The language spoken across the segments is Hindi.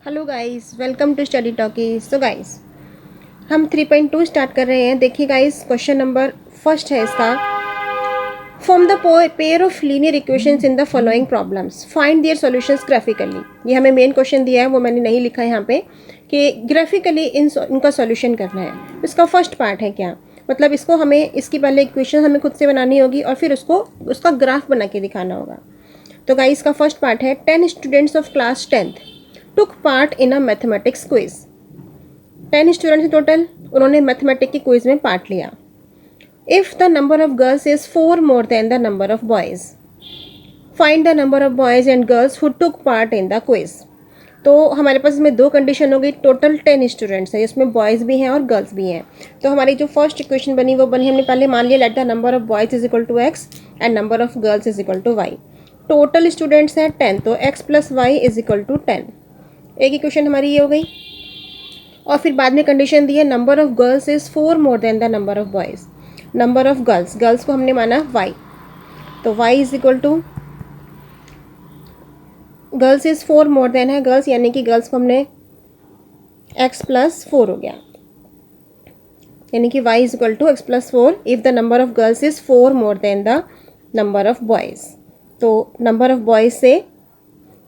Hello guys, welcome to study talkies. So guys, हम 3.2 स्टार्ट कर रहे हैं। देखिए गाइस, क्वेश्चन नंबर फर्स्ट है इसका। Form the pair of linear equations in the following problems, find their solutions graphically. ये हमें मेन क्वेश्चन दिया है, वो मैंने नहीं लिखा है यहाँ पे कि ग्राफिकली इनका सॉल्यूशन करना है। इसका फर्स्ट पार्ट है क्या, मतलब इसको हमें इसकी पहले इक्वेशन हमें खुद से बनानी होगी और फिर उसका ग्राफ बना के दिखाना होगा। तो गाइस, का फर्स्ट पार्ट है 10 students of class 10th took part in a mathematics quiz। 10 students total, उन्होंने मैथमेटिक की क्विज में पार्ट लिया। If the number of girls is 4 more than the number of boys, find the number of boys and girls who took part in the quiz. तो हमारे पास इसमें दो कंडीशन हो गई। टोटल 10 स्टूडेंट्स हैं, इसमें बॉयज़ भी हैं और गर्ल्स भी हैं। तो हमारी जो फर्स्ट इक्वेशन बनी वो बनी, हमने पहले मान लिया let the number of boys is equal to x and number of girls is equal to y. Total students हैं 10, तो x plus y is equal to 10। एक इक्वेशन हमारी ये हो गई। और फिर बाद में कंडीशन दी है number of girls is 4 more than the number of boys. Number of girls को हमने माना y, तो y is equal to girls is 4 more than है गर्ल्स, यानी कि गर्ल्स को हमने x प्लस 4 हो गया, यानी कि y is equal to x plus 4 if the number of girls is 4 more than the number of boys. तो नंबर ऑफ बॉयज़ से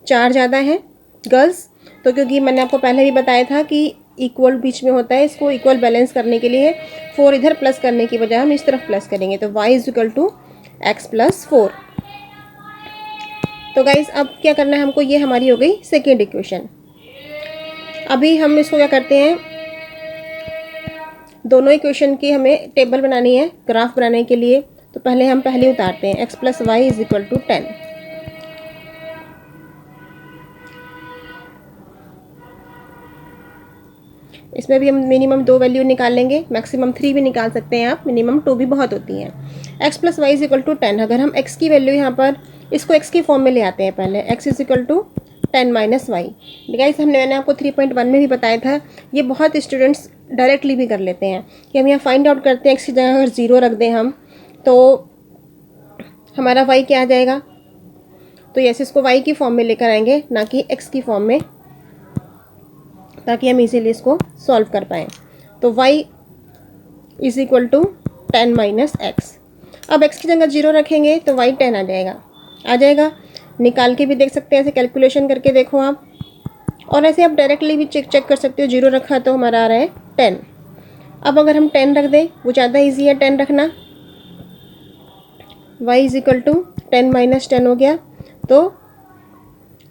4 ज़्यादा है गर्ल्स, तो क्योंकि मैंने आपको पहले भी बताया था कि इक्वल बीच में होता है, इसको इक्वल बैलेंस करने के लिए 4 इधर प्लस करने की बजाय हम इस तरफ प्लस करेंगे, तो y is equal to x plus 4। तो गाइज अब क्या करना है हमको, ये हमारी हो गई सेकेंड इक्वेशन। अभी हम इसको क्या करते हैं, दोनों इक्वेशन की हमें टेबल बनानी है ग्राफ बनाने के लिए। तो पहले हम पहले उतारते हैं x plus y is equal to 10। इसमें भी हम मिनिमम 2 वैल्यू निकाल लेंगे, मैक्सिमम 3 भी निकाल सकते हैं आप, मिनिमम 2 भी बहुत होती हैं। x plus y is equal to 10। अगर हम x की वैल्यू यहाँ पर इसको x की फॉर्म में ले आते हैं पहले, x is equal to 10 minus y. Guys मैंने आपको 3.1 में भी बताया था, ये बहुत स्टूडेंट्स डायरेक्टली भी कर लेते हैं कि हम यहाँ फाइंड आउट करते हैं x की जगह अगर 0 रख दें हम, तो हमारा y क्या आ जाएगा। तो यस, इसको y की फॉर्म में लेकर आएंगे, ना कि x की फॉर्म में, ताकि हम इजीली इसको सॉल्व कर पाएँ। तो y is equal to 10 minus x. अब x की जगह 0 रखेंगे तो y 10 आ जाएगा। निकाल के भी देख सकते हैं, ऐसे कैलकुलेशन करके देखो आप, और ऐसे आप डायरेक्टली भी चेक कर सकते हो। 0 रखा तो हमारा आ रहा है 10। अब अगर हम 10 रख दें, वो ज़्यादा ईजी है 10 रखना। y is equal to 10 minus 10 हो गया, तो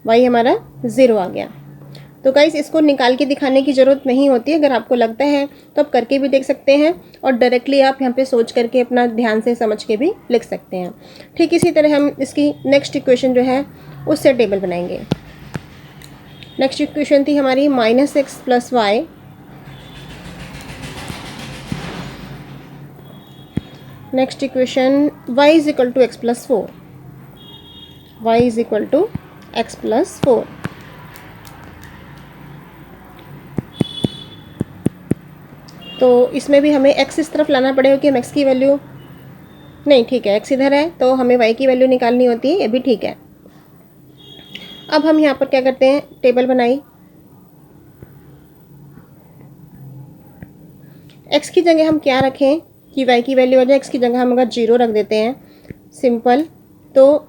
y हमारा 0 आ गया। तो गाइस इसको निकाल के दिखाने की ज़रूरत नहीं होती, अगर आपको लगता है तो आप करके भी देख सकते हैं, और डायरेक्टली आप यहाँ पे सोच करके अपना ध्यान से समझ के भी लिख सकते हैं। ठीक इसी तरह हम इसकी नेक्स्ट इक्वेशन जो है उससे टेबल बनाएंगे। नेक्स्ट इक्वेशन थी हमारी minus x plus y. Next equation y is equal to x plus 4। y is equal to x plus 4। तो इसमें भी हमें x इस तरफ लाना पड़ेगा कि हम x की वैल्यू, नहीं ठीक है x इधर है तो हमें y की वैल्यू निकालनी होती है, ये भी ठीक है। अब हम यहाँ पर क्या करते हैं, टेबल बनाई। x की जगह हम क्या रखें कि y की वैल्यू हो जाए, x की जगह हम अगर 0 रख देते हैं सिंपल, तो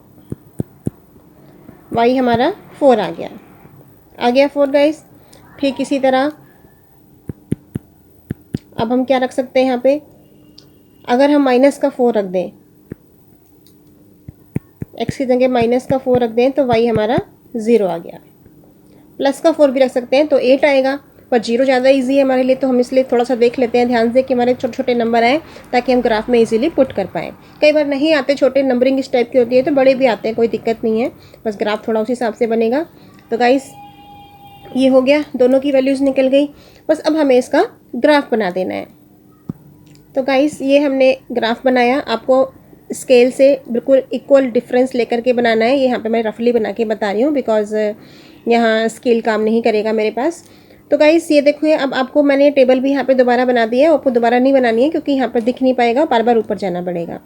y हमारा 4 आ गया 4 गाइस। ठीक इसी तरह अब हम क्या रख सकते हैं यहाँ पे, अगर हम माइनस का 4 रख दें, x की जगह माइनस का 4 रख दें, तो y हमारा 0 आ गया। प्लस का 4 भी रख सकते हैं तो 8 आएगा, पर 0 ज़्यादा इजी है हमारे लिए, तो हम इसलिए थोड़ा सा देख लेते हैं ध्यान से कि हमारे छोटे छोटे नंबर आए, ताकि हम ग्राफ में इजीली पुट कर पाएँ। कई बार नहीं आते, छोटे नंबरिंग इस टाइप की होती है, तो बड़े भी आते हैं, कोई दिक्कत नहीं है, बस ग्राफ थोड़ा उस हिसाब से बनेगा। तो गाइस ये हो गया, दोनों की वैल्यूज़ निकल गई, बस अब हमें इसका ग्राफ बना देना है। तो गाइस ये हमने ग्राफ बनाया, आपको स्केल से बिल्कुल इक्वल डिफरेंस लेकर के बनाना है। ये यहाँ पे मैं रफली बना के बता रही हूँ, बिकॉज यहाँ स्केल काम नहीं करेगा मेरे पास। तो गाइस ये देखो, अब आपको मैंने टेबल भी यहाँ पे दोबारा बना दिया है, आपको दोबारा नहीं बनानी है क्योंकि यहाँ पर दिख नहीं पाएगा, बार बार ऊपर जाना पड़ेगा।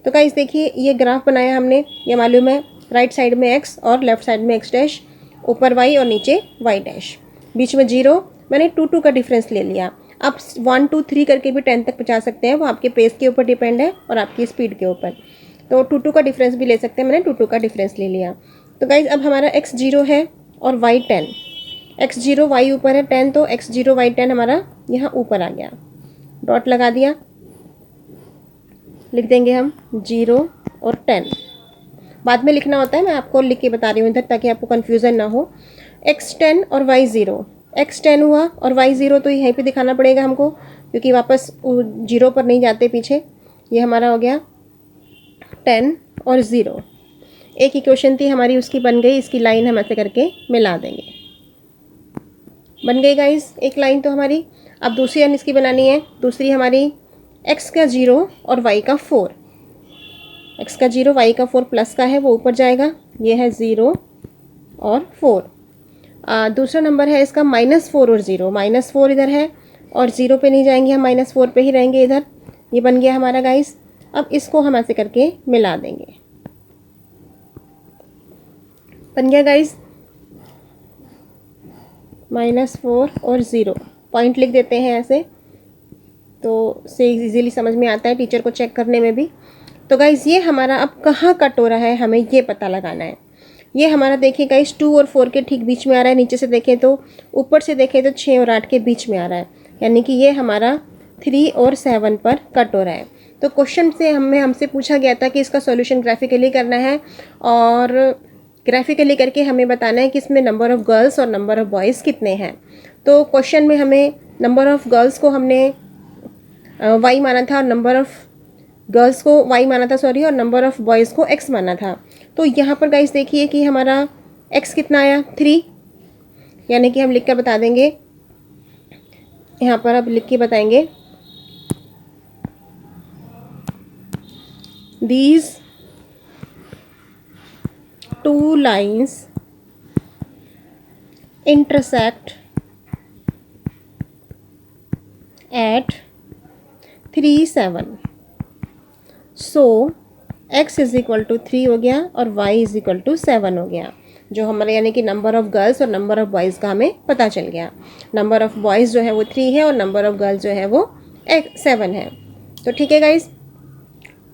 तो गाइस देखिए, ये ग्राफ बनाया हमने, ये मालूम है राइट साइड में x और लेफ्ट साइड में x डैश, ऊपर y और नीचे y डैश। बीच में 0, मैंने 2 2 का डिफरेंस ले लिया। आप 1 2 3 करके भी 10 तक पहुँचा सकते हैं, वो आपके पेस के ऊपर डिपेंड है और आपकी स्पीड के ऊपर। तो 2 2 का डिफरेंस भी ले सकते हैं, मैंने 2 2 का डिफरेंस ले लिया। तो गाइज अब हमारा x 0 है और y 10, x 0 y ऊपर है 10, तो x 0 y 10 हमारा यहाँ ऊपर आ गया। डॉट लगा दिया, लिख देंगे हम 0 और 10। बाद में लिखना होता है, मैं आपको लिख के बता रही हूँ इधर ताकि आपको कन्फ्यूज़न ना हो। x 10 और y 0, x 10 हुआ और y 0 तो यहीं पे दिखाना पड़ेगा हमको, क्योंकि वापस 0 पर नहीं जाते पीछे। ये हमारा हो गया 10 और 0। एक इक्वेशन थी हमारी, उसकी बन गई। इसकी लाइन हम ऐसे करके मिला देंगे, बन गई गाइस एक लाइन तो हमारी। अब दूसरी लाइन इसकी बनानी है। दूसरी हमारी x का 0 और y का 4, x का 0 y का 4 प्लस का है, वो ऊपर जाएगा। ये है 0 और 4। दूसरा नंबर है इसका -4 और 0, -4 इधर है और 0 पे नहीं जाएंगे हम, -4 पे ही रहेंगे इधर। ये बन गया हमारा गाइस। अब इसको हम ऐसे करके मिला देंगे, बन गया गाइस -4 और 0। पॉइंट लिख देते हैं ऐसे, तो से इजीली समझ में आता है टीचर को चेक करने में भी। तो गाइस ये हमारा अब कहाँ कट हो रहा है हमें ये पता लगाना है। ये हमारा देखिए गाइस 2 और 4 के ठीक बीच में आ रहा है। नीचे से देखें तो, ऊपर से देखें तो 6 और 8 के बीच में आ रहा है, यानी कि ये हमारा 3 और 7 पर कट हो रहा है। तो क्वेश्चन से हमसे पूछा गया था कि इसका सॉल्यूशन ग्राफिकली करना है, और ग्राफिकली करके हमें बताना है कि इसमें नंबर ऑफ़ गर्ल्स और नंबर ऑफ़ बॉयज़ कितने हैं। तो क्वेश्चन में हमें नंबर ऑफ़ गर्ल्स को हमने y माना था और नंबर ऑफ़ गर्ल्स को y माना था, सॉरी, और नंबर ऑफ़ बॉयज़ को x माना था। तो यहाँ पर गाइस देखिए कि हमारा x कितना आया 3, यानी कि हम लिख कर बता देंगे। यहाँ पर अब लिख के बताएंगे, these 2 lines intersect at 3 7, so x is equal to 3 हो गया और y इज इक्वल टू 7 हो गया, जो हमारे यानी कि नंबर ऑफ़ गर्ल्स और नंबर ऑफ़ बॉयज़ का हमें पता चल गया। नंबर ऑफ़ बॉयज़ जो है वो 3 है और नंबर ऑफ़ गर्ल्स जो है वो 7 है। तो ठीक है गाइस,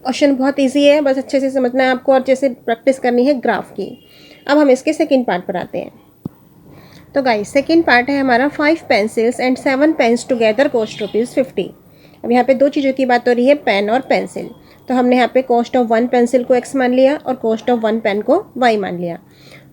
क्वेश्चन बहुत इजी है, बस अच्छे से समझना है आपको और जैसे प्रैक्टिस करनी है ग्राफ की। अब हम इसके सेकेंड पार्ट पर आते हैं। तो गाइस सेकेंड पार्ट है हमारा 5 pencils and 7 pens together cost ₹50। अब यहाँ पे दो चीज़ों की बात हो रही है, पेन और पेंसिल। तो हमने यहाँ पे कॉस्ट ऑफ 1 पेंसिल को x मान लिया और कॉस्ट ऑफ 1 पेन को y मान लिया।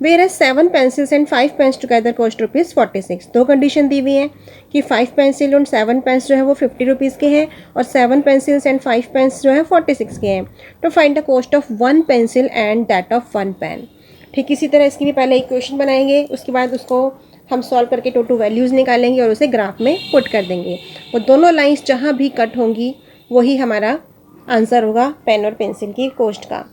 Whereas 7 pencils and 5 pens together cost ₹46। दो कंडीशन दी हुई है कि 5 पेंसिल और 7 पेन्स जो है वो ₹50 के हैं और 7 पेंसिल्स एंड 5 पेन्स जो है 46 के हैं। तो find the cost of 1 pencil and that of 1 pen. ठीक इसी तरह इसकी भी पहले इक्वेशन बनाएंगे, उसके बाद उसको हम सॉल्व करके टोटल वैल्यूज़ निकालेंगे और उसे ग्राफ में पुट कर देंगे। वो दोनों लाइंस जहाँ भी कट होंगी वही हमारा आंसर होगा पेन और पेंसिल की कॉस्ट का।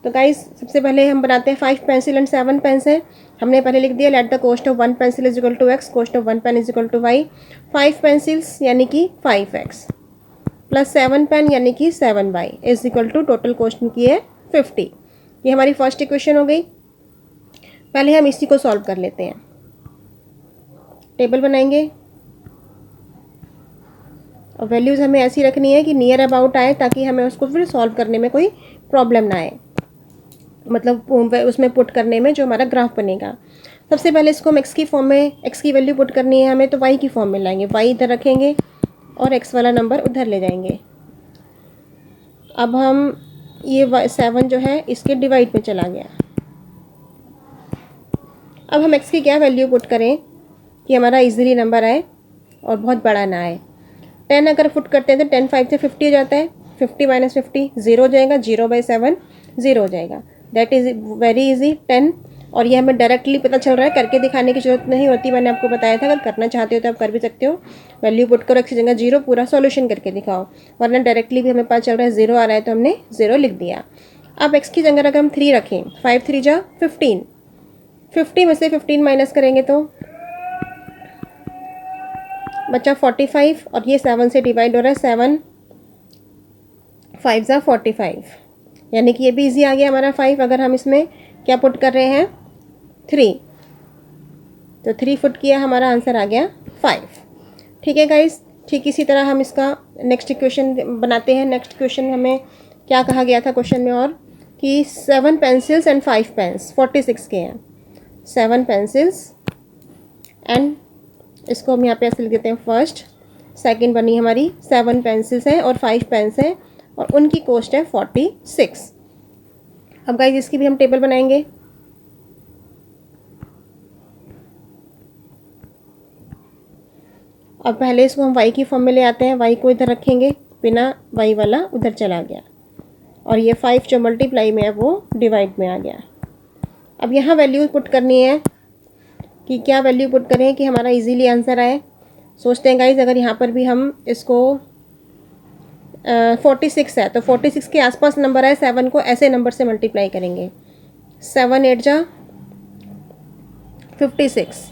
तो गाइस सबसे पहले हम बनाते हैं 5 पेंसिल एंड 7 पेन्स है। हमने पहले लिख दिया let the cost of 1 pencil is equal to x, cost of 1 pen is equal to y। 5 पेंसिल्स यानी कि 5x प्लस 7 पेन यानी कि 7y is equal to total cost की है 50। ये हमारी फर्स्ट इक्वेशन हो गई। पहले हम इसी को सॉल्व कर लेते हैं, टेबल बनाएंगे और वैल्यूज़ हमें ऐसी रखनी है कि नियर अबाउट आए, ताकि हमें उसको फिर सॉल्व करने में कोई प्रॉब्लम ना आए, मतलब उसमें पुट करने में जो हमारा ग्राफ बनेगा। सबसे पहले इसको हम x की फॉर्म में, x की वैल्यू पुट करनी है हमें, तो y की फॉर्म में लाएंगे। y इधर रखेंगे और x वाला नंबर उधर ले जाएंगे। अब हम ये 7 जो है इसके डिवाइड में चला गया। अब हम x की क्या वैल्यू पुट करें कि हमारा इजीली नंबर आए और बहुत बड़ा ना आए। 10 अगर पुट करते हैं तो 10 5 से 50 हो जाता है, 50 माइनस 50 0 हो जाएगा, 0/7 0 हो जाएगा। That is very easy 10। और ये हमें डायरेक्टली पता चल रहा है, करके दिखाने की जरूरत नहीं होती, मैंने आपको बताया था। अगर करना चाहते हो तो आप कर भी सकते हो। वैल्यू पुट करो, x की जगह 0, पूरा सॉल्यूशन करके दिखाओ, वरना डायरेक्टली भी हमें पता चल रहा है 0 आ रहा है तो हमने 0 लिख दिया। अब x की जगह अगर हम 3 रखें, 5 3 जा 15, 50 में से 15 माइनस करेंगे तो बच्चा 45 और ये 7 से डिवाइड हो रहा है, 7 5 जा 45, यानी कि ये भी इजी आ गया हमारा 5। अगर हम इसमें क्या पुट कर रहे हैं 3, तो 3 फुट किया, हमारा आंसर आ गया 5। ठीक है गाइस, ठीक इसी तरह हम इसका नेक्स्ट इक्वेशन बनाते हैं। नेक्स्ट क्वेश्चन हमें क्या कहा गया था क्वेश्चन में, और कि 7 पेंसिल्स एंड 5 पेन्स 46 के हैं। 7 पेंसिल्स एंड, इसको हम यहाँ पे ऐसे लिख देते हैं फर्स्ट। सेकंड बनी हमारी 7 पेंसिल्स हैं और 5 पेन्स हैं और उनकी कॉस्ट है 46। अब गाइस इसकी भी हम टेबल बनाएंगे। अब पहले इसको हम y की फॉर्म में ले आते हैं। y को इधर रखेंगे, बिना y वाला उधर चला गया, और ये 5 जो मल्टीप्लाई में है वो डिवाइड में आ गया। अब यहाँ वैल्यू पुट करनी है कि क्या वैल्यू पुट करें कि हमारा इजीली आंसर आए। सोचते हैं गाइज, अगर यहाँ पर भी हम इसको 46 है तो 46 के आसपास नंबर है, 7 को ऐसे नंबर से मल्टीप्लाई करेंगे। 7 8 जा 56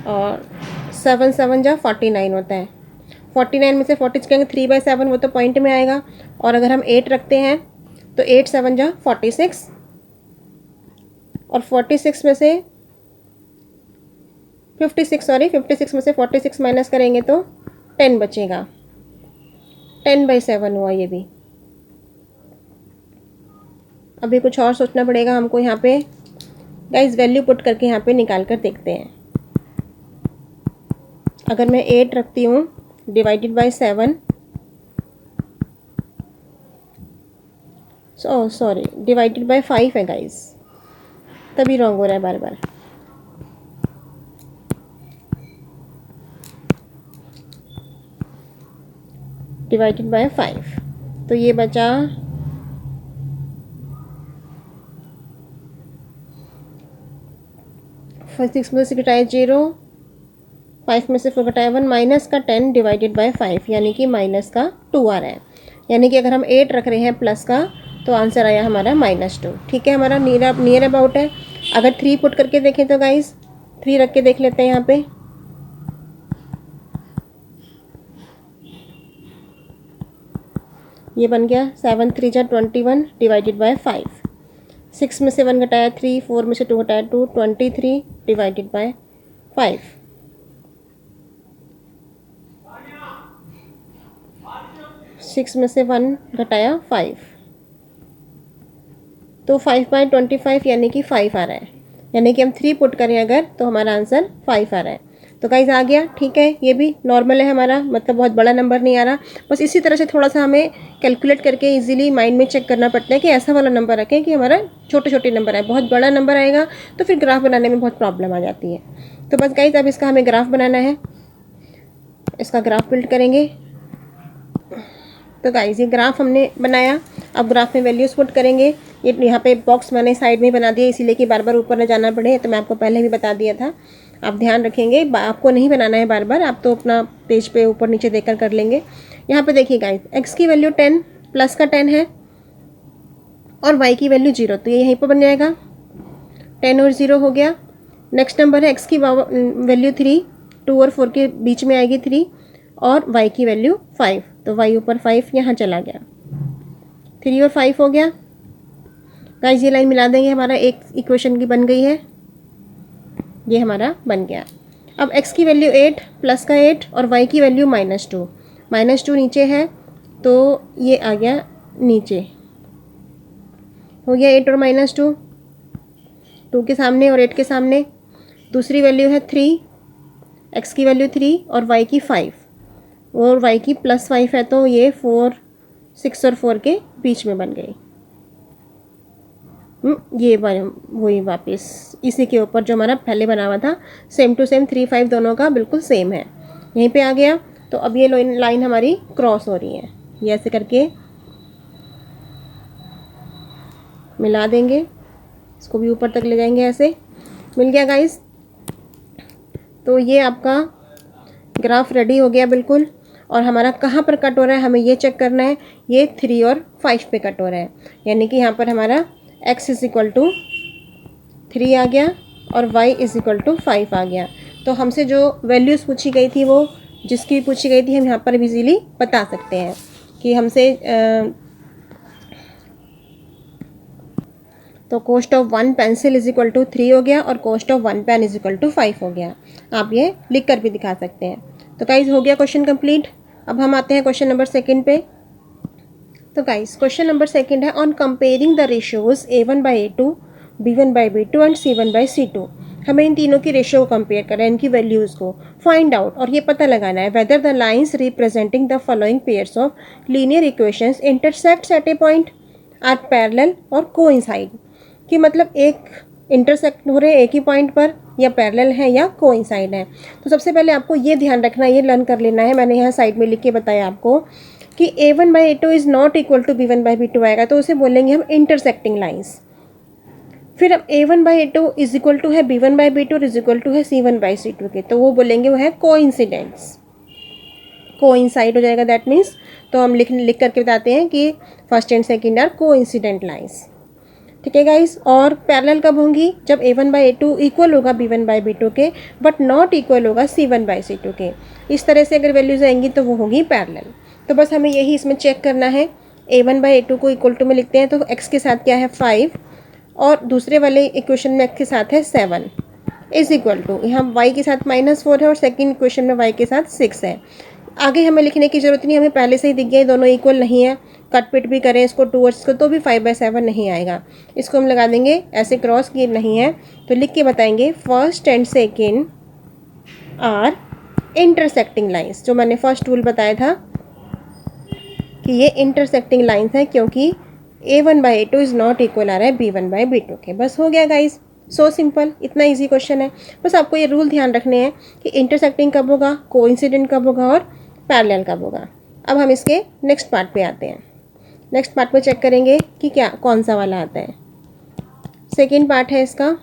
और 7 7 जा 49 होता है। 49 में से 40 कहेंगे 3/7, वो तो पॉइंट में आएगा। और अगर हम 8 रखते हैं तो 8 7 जा 46 और 46 में से 56 में से 46 माइनस करेंगे तो 10 बचेगा। 10/7 हुआ ये भी। अभी कुछ और सोचना पड़ेगा हमको यहाँ पे। गाइस वैल्यू पुट करके यहाँ पे निकाल कर देखते हैं। अगर मैं 8 रखती हूँ divided by 7, sorry divided by 5 है गाइस, तभी रॉन्ग हो रहा है बार बार। डिवाइडेड बाय 5, तो ये बचा 6 में से घटाया 0, 5 में से 4 घटाया 1, माइनस का 10 डिवाइडेड बाय 5, यानी कि माइनस का 2 आ रहा है। यानी कि अगर हम 8 रख रहे हैं प्लस का तो आंसर आया हमारा -2। ठीक है, हमारा नियर अबाउट है। अगर 3 पुट करके देखें तो गाइस 3 रख के देख लेते हैं यहाँ पे। ये बन गया 7 3 जा 21 डिवाइडेड बाय 5। 6 में से 1 घटाया 3, 4 में से 2 घटाया 2, 23 डिवाइडेड बाय 5। सिक्स में से 1 घटाया 5, तो 5/25 यानी कि 5 आ रहा है। यानी कि हम 3 पुट करें अगर तो हमारा आंसर 5 आ रहा है। तो गाइस आ गया। ठीक है, ये भी नॉर्मल है हमारा, मतलब बहुत बड़ा नंबर नहीं आ रहा। बस इसी तरह से थोड़ा सा हमें कैलकुलेट करके इजीली माइंड में चेक करना पड़ता है कि ऐसा वाला नंबर रखें कि हमारा छोटे छोटे नंबर आए। बहुत बड़ा नंबर आएगा तो फिर ग्राफ बनाने में बहुत प्रॉब्लम आ जाती है। तो बस गाइस अब इसका हमें ग्राफ बनाना है, इसका ग्राफ बिल्ड करेंगे। तो गाइस ये ग्राफ हमने बनाया। अब ग्राफ में वैल्यूज़ पुट करेंगे। ये यहाँ पे बॉक्स मैंने साइड में बना दिया इसीलिए कि बार बार ऊपर न जाना पड़े, तो मैं आपको पहले भी बता दिया था। आप ध्यान रखेंगे, आपको नहीं बनाना है बार बार, आप तो अपना पेज पे ऊपर नीचे देखकर कर लेंगे। यहाँ पे देखिए गाइस, एक्स की वैल्यू 10 प्लस का 10 है और वाई की वैल्यू 0, तो ये यहीं पर बन जाएगा। 10 और 0 हो गया। नेक्स्ट नंबर है एक्स की वैल्यू 3, 2 और 4 के बीच में आएगी 3, और वाई की वैल्यू 5, तो वाई ऊपर 5 यहाँ चला गया। 3 और 5 हो गया। गाइस ये लाइन मिला देंगे, हमारा एक इक्वेशन की बन गई है, ये हमारा बन गया। अब x की वैल्यू 8 प्लस का 8 और y की वैल्यू -2, -2 नीचे है तो ये आ गया नीचे, हो गया 8 और -2, 2 के सामने और 8 के सामने। दूसरी वैल्यू है 3, x की वैल्यू 3 और y की 5, और y की +5 है तो ये 4, 6 और 4 के बीच में बन गई। ये वही वापस इसी के ऊपर जो हमारा पहले बना हुआ था, सेम टू सेम 3 5 दोनों का बिल्कुल सेम है, यहीं पे आ गया। तो अब ये लाइन हमारी क्रॉस हो रही है, ये ऐसे करके मिला देंगे, इसको भी ऊपर तक ले जाएंगे, ऐसे मिल गया गाइस। तो ये आपका ग्राफ रेडी हो गया बिल्कुल। और हमारा कहाँ पर कट हो रहा है हमें ये चेक करना है, ये 3 और 5 पे कट हो रहा है, यानी कि यहाँ पर हमारा x = 3 आ गया और y = 5 आ गया। तो हमसे जो वैल्यूज़ पूछी गई थी, वो जिसकी पूछी गई थी, हम यहाँ पर इजीली बता सकते हैं कि हमसे तो cost of 1 pencil is equal to 3 हो गया और cost of 1 pen is equal to 5 हो गया। आप ये लिख कर भी दिखा सकते हैं। तो गाइस हो गया क्वेश्चन कंप्लीट। अब हम आते हैं क्वेश्चन नंबर सेकंड पे। तो गाइस क्वेश्चन नंबर सेकंड है on comparing the ratios A1/A2, B1/B2 and C1/C2। हमें इन तीनों की रेशियो को कंपेयर करना है, इनकी वैल्यूज़ को फाइंड आउट और ये पता लगाना है whether the lines representing the following pairs of linear equations intersects at a point, are parallel और कोइंसाइड। कि मतलब एक इंटरसेक्ट हो रहे हैं एक ही पॉइंट पर, या पैरेलल है या कोइंसाइड है। तो सबसे पहले आपको ये ध्यान रखना है, ये लर्न कर लेना है। मैंने यहाँ साइड में लिख के बताया आपको कि A1/A2 is not equal to B1/B2 आएगा, तो उसे बोलेंगे हम इंटरसेक्टिंग लाइंस। फिर अब A1/A2 इज इक्वल टू है B1/B2 और इज इक्वल टू है C1/C2 के, तो वो बोलेंगे वो है कोइंसिडेंट्स, कोइंसाइड हो जाएगा दैट मीन्स। तो हम लिख करके बताते हैं कि first and second are coincident lines. ठीक है गाइस। और पैरेलल कब होंगी? जब A1/A2 इक्वल होगा B1/B2 के बट नॉट इक्वल होगा C1/C2 के। इस तरह से अगर वैल्यूज आएंगी तो वो होगी पैरेलल। तो बस हमें यही इसमें चेक करना है। A1/A2 को इक्वल टू में लिखते हैं तो x के साथ क्या है 5 और दूसरे वाले इक्वेशन में x के साथ है 7 इज इक्वल टू, यहाँ y के साथ -4 है और सेकेंड इक्वेशन में y के साथ 6 है। आगे हमें लिखने की ज़रूरत नहीं, हमें पहले से ही दिख गया दोनों इक्वल नहीं है। कट पिट भी करें इसको टूवर्ड्स को तो भी 5/7 नहीं आएगा। इसको हम लगा देंगे ऐसे क्रॉस की नहीं है तो लिख के बताएंगे first and second are intersecting lines. जो मैंने फर्स्ट रूल बताया था कि ये इंटरसेक्टिंग लाइंस हैं क्योंकि A1/A2 इज़ नॉट इक्वल आ रहा है B1/B2 के। बस हो गया गाइस, सो सिंपल, इतना इजी क्वेश्चन है। बस आपको ये रूल ध्यान रखने हैं कि इंटरसेक्टिंग कब होगा, कोइंसिडेंट कब होगा और पैरेलल कब होगा। अब हम इसके नेक्स्ट पार्ट पे आते हैं। नेक्स्ट पार्ट में चेक करेंगे कि क्या कौन सा वाला आता है। सेकेंड पार्ट है इसका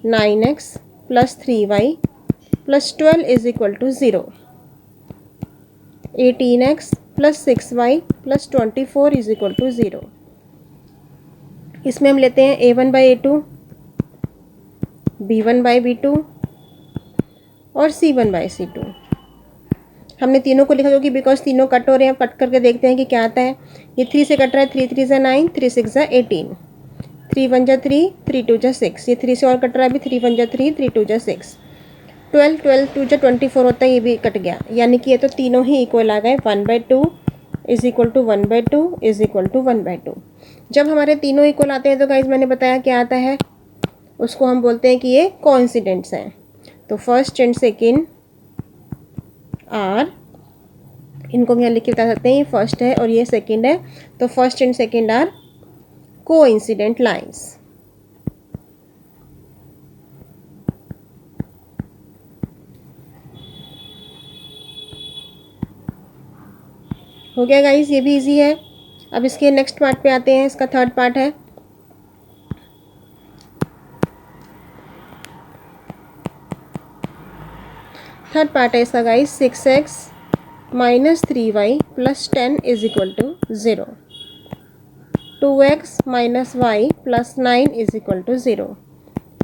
9x + 3y + 12 is equal to 0, 18x + 6y + 24 is equal to 0। इसमें हम लेते हैं A1/A2, B1/B2 और C1/C2। हमने तीनों को लिखा क्योंकि बिकॉज तीनों कट हो रहे हैं। कट करके देखते हैं कि क्या आता है। ये 3 से कट रहा है, 3 3 9, 3 6 18, 3 1 3, 3 2 6। ये 3 से और कट रहा है अभी, 3 1 3, 3 2 6, 12 12 2 24 होता है, ये भी कट गया। यानी कि ये तो तीनों ही इक्वल आ गए। 1/2 is equal to 1/2 is equal to 1/2। जब हमारे तीनों इक्वल आते हैं तो गाइज मैंने बताया क्या आता है, उसको हम बोलते हैं कि ये कोइंसिडेंट्स हैं। तो फर्स्ट एंड सेकेंड आर, इनको हम यहाँ लिख के बता सकते हैं ये फर्स्ट है और ये सेकेंड है, तो first and second are coincident lines. हो गया गाइस, ये भी इजी है। अब इसके नेक्स्ट पार्ट पे आते हैं। इसका थर्ड पार्ट है इसका guys 6x - 3y + 10 is equal to 0, 2x - y + 9 is equal to 0।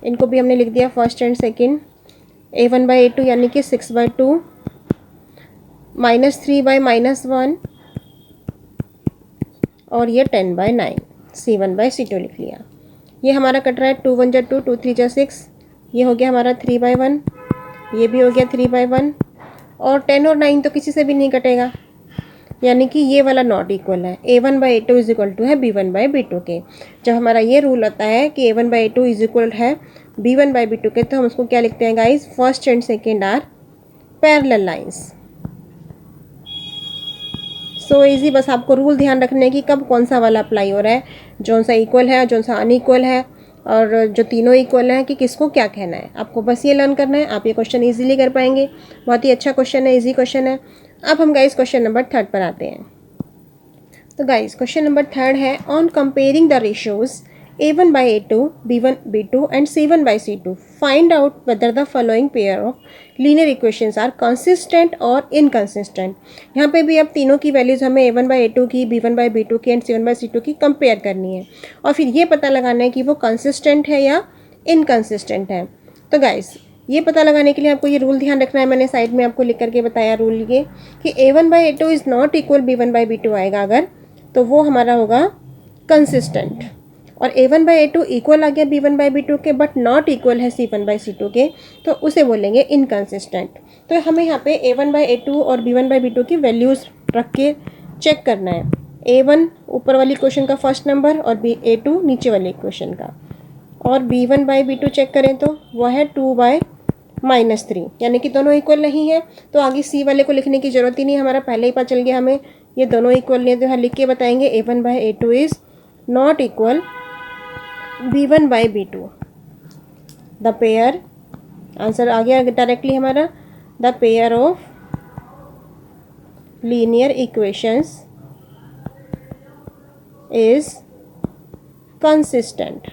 इनको भी हमने लिख दिया फर्स्ट एंड सेकेंड। A1/A2 यानी कि 6/2 -3y -1 और ये 10/9 C1/C2 लिख लिया। ये हमारा कट रहा है 2 1 2, 2 3 6, ये हो गया हमारा 3/1, ये भी हो गया 3/1 और 10 और 9 तो किसी से भी नहीं कटेगा, यानी कि ये वाला नॉट इक्वल है। A1/A2 इज इक्वल टू है B1/B2 के। जब हमारा ये रूल होता है कि A1/A2 इज इक्वल है B1/B2 के तो हम उसको क्या लिखते हैं guys, first and second are parallel lines. So easy, बस आपको रूल ध्यान रखने की कब कौन सा वाला अप्लाई हो रहा है, जौन सा इक्वल है जौन सा अनइक्वल है और जो तीनों इक्वल हैं कि किसको क्या कहना है। आपको बस ये लर्न करना है, आप ये क्वेश्चन इजीली कर पाएंगे। बहुत ही अच्छा क्वेश्चन है, इजी क्वेश्चन है। अब हम गाइस क्वेश्चन नंबर 3 पर आते हैं। तो गाइस क्वेश्चन नंबर 3 है on comparing the ratios A1/A2, B1/B2 and C1/C2 find out whether the following pair of linear equations are consistent और इनकंसिस्टेंट। यहाँ पे भी अब तीनों की वैल्यूज़ हमें A1/A2 की, B1/B2 की एंड C1/C2 की कंपेयर करनी है और फिर ये पता लगाना है कि वो कंसिस्टेंट है या इनकंसिस्टेंट है। तो गाइस ये पता लगाने के लिए आपको ये रूल ध्यान रखना है। मैंने साइड में आपको लिख करके बताया रूल ये कि A1/A2 is not equal B1/B2 आएगा अगर, तो वो हमारा होगा कंसिस्टेंट। और A1/A2 इक्वल आ गया B1/B2 के बट नॉट इक्वल है C1/C2 के, तो उसे बोलेंगे इनकंसिस्टेंट। तो हमें यहाँ पे A1/A2 और B1/B2 की वैल्यूज़ रख के चेक करना है। A1 ऊपर वाली क्वेश्चन का फर्स्ट नंबर और A2 नीचे वाले क्वेश्चन का, और B1/B2 चेक करें तो वह है 2/-3, यानी कि दोनों इक्वल नहीं है। तो आगे C वाले को लिखने की ज़रूरत ही नहीं, हमारा पहले ही पता चल गया हमें ये दोनों इक्वल नहीं है। तो यहाँ लिख के बताएंगे A1/A2 is not equal B1/B2। The pair, answer आ गया डायरेक्टली हमारा, the pair of linear equations is consistent.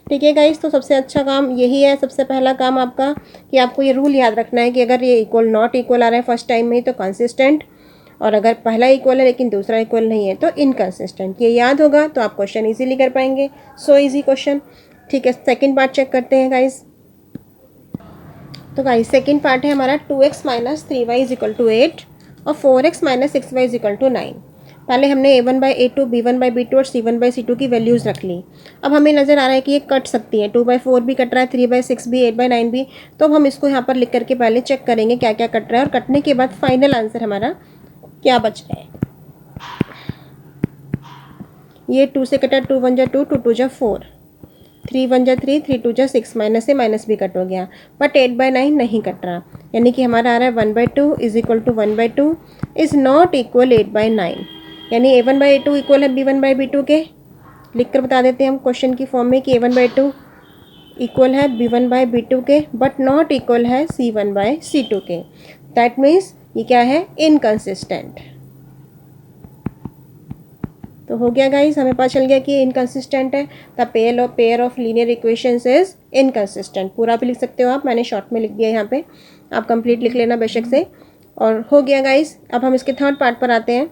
ठीक है गाइस, तो सबसे अच्छा काम यही है, सबसे पहला काम आपका कि आपको ये रूल याद रखना है कि अगर ये इक्वल नॉट इक्वल आ रहा है फर्स्ट टाइम में ही तो कंसिस्टेंट, और अगर पहला इक्वल है लेकिन दूसरा इक्वल नहीं है तो इनकंसिस्टेंट। ये याद होगा तो आप क्वेश्चन इजीली कर पाएंगे। So easy question. ठीक है, सेकंड पार्ट चेक करते हैं गाइस। तो गाइस सेकंड पार्ट है हमारा 2x - 3y = 8 और 4x - 6y = 9। पहले हमने A1/A2, B1/B2 और C1/C2 की वैल्यूज़ रख ली। अब हमें नज़र आ रहा है कि ये कट सकती है, 2/4 भी कट रहा है, 3/6 भी, 8/9 भी। तो अब हम इसको यहाँ पर लिख करके पहले चेक करेंगे क्या क्या कट रहा है, और कटने के बाद फाइनल आंसर हमारा क्या बच रहा है। ये 2 से कटा, 2 1 जा 2, 2 2 जा 4, 3 1 जा 3, 3 2 जा 6, माइनस से माइनस भी कट हो गया, बट 8/9 नहीं कट रहा, यानी कि हमारा आ रहा है 1/2 is equal to 1/2 is not equal 8/9, यानी A1/A2 इक्वल है B1/B2 के। लिख कर बता देते हैं हम क्वेश्चन की फॉर्म में कि A1/2 इक्वल है B1/B2 के बट नॉट इक्वल है C1/C2 के। दैट मीन्स ये क्या है, इनकंसिस्टेंट। तो हो गया गाइस, हमें पता चल गया कि इनकंसिस्टेंट है। The pair of linear equations is inconsistent. पूरा भी लिख सकते हो आप, मैंने शॉर्ट में लिख दिया यहाँ पे, आप कंप्लीट लिख लेना बेशक से। और हो गया गाइस, अब हम इसके थर्ड पार्ट पर आते हैं।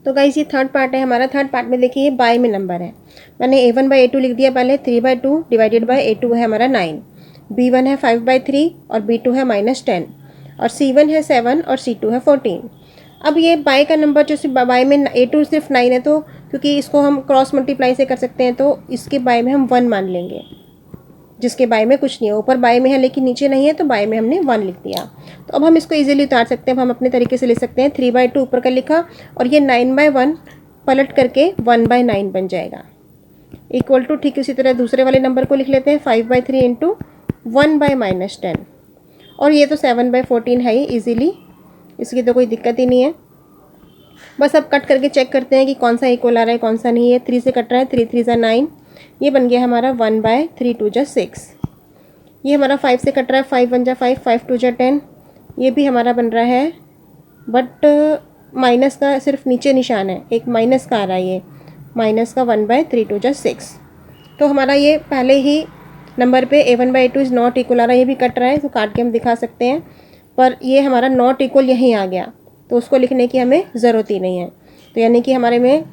तो गाइस ये थर्ड पार्ट है हमारा। थर्ड पार्ट में देखिए बाय में नंबर है, मैंने A1/A2 लिख दिया पहले, 3/2 डिवाइडेड बाय A2 है हमारा 9, B1 है 5/3 और B2 है -10, और C1 है 7 और C2 है 14। अब ये बाय का नंबर जो सिर्फ बाय में A2 सिर्फ 9 है, तो क्योंकि इसको हम क्रॉस मल्टीप्लाई से कर सकते हैं तो इसके बाय में हम 1 मान लेंगे, जिसके बाय में कुछ नहीं है। ऊपर बाय में है लेकिन नीचे नहीं है, तो बाय में हमने 1 लिख दिया। तो अब हम इसको इजीली उतार सकते हैं, अब हम अपने तरीके से लिख सकते हैं। 3/2 ऊपर का लिखा और ये 9/1 पलट करके 1/9 बन जाएगा, इक्वल टू ठीक उसी तरह दूसरे वाले नंबर को लिख लेते हैं 5/3 इंटू 1/-10, और ये तो 7/14 है ही ईजीली, इसकी तो कोई दिक्कत ही नहीं है। बस अब कट करके चेक करते हैं कि कौन सा इक्वल आ रहा है कौन सा नहीं है। 3 से कट रहा है, 3 3 जा 9, ये बन गया हमारा 1/3 2 जा 6। ये हमारा 5 से कट रहा है, 5 1 जा 5, 5 2 जा 10, ये भी हमारा बन रहा है, बट माइनस का सिर्फ नीचे निशान है, एक माइनस का आ रहा है, ये माइनस का 1/3 2 जा 6। तो हमारा ये पहले ही नंबर पे A1/A2 इज़ नॉट इक्वल आ रहा है, ये भी कट रहा है, तो काट के हम दिखा सकते हैं, पर ये हमारा नॉट इक्वल यहीं आ गया, तो उसको लिखने की हमें ज़रूरत ही नहीं है। तो यानी कि हमारे में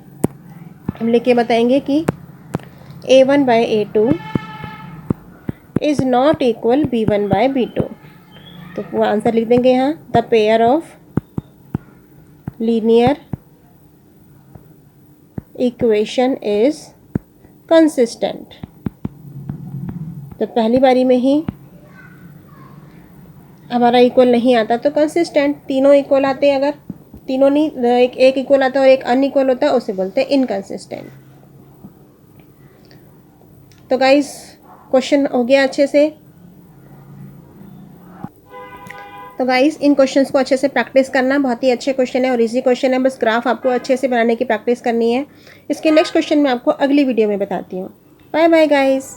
हम लिख के बताएंगे कि A1/A2 is not equal B1/B2। तो वो आंसर लिख देंगे यहाँ, the pair of linear equation is consistent. तो पहली बारी में ही हमारा इक्वल नहीं आता तो कंसिस्टेंट, तीनों इक्वल आते हैं, अगर तीनों नहीं, एक इक्वल आता है और एक अनइक्वल होता है, उसे बोलते हैं इनकंसिस्टेंट। तो गाइस क्वेश्चन हो गया अच्छे से। तो गाइस इन क्वेश्चंस को अच्छे से प्रैक्टिस करना, बहुत ही अच्छे क्वेश्चन है और इजी क्वेश्चन है, बस ग्राफ आपको अच्छे से बनाने की प्रैक्टिस करनी है। इसके नेक्स्ट क्वेश्चन मैं आपको अगली वीडियो में बताती हूँ। Bye bye guys.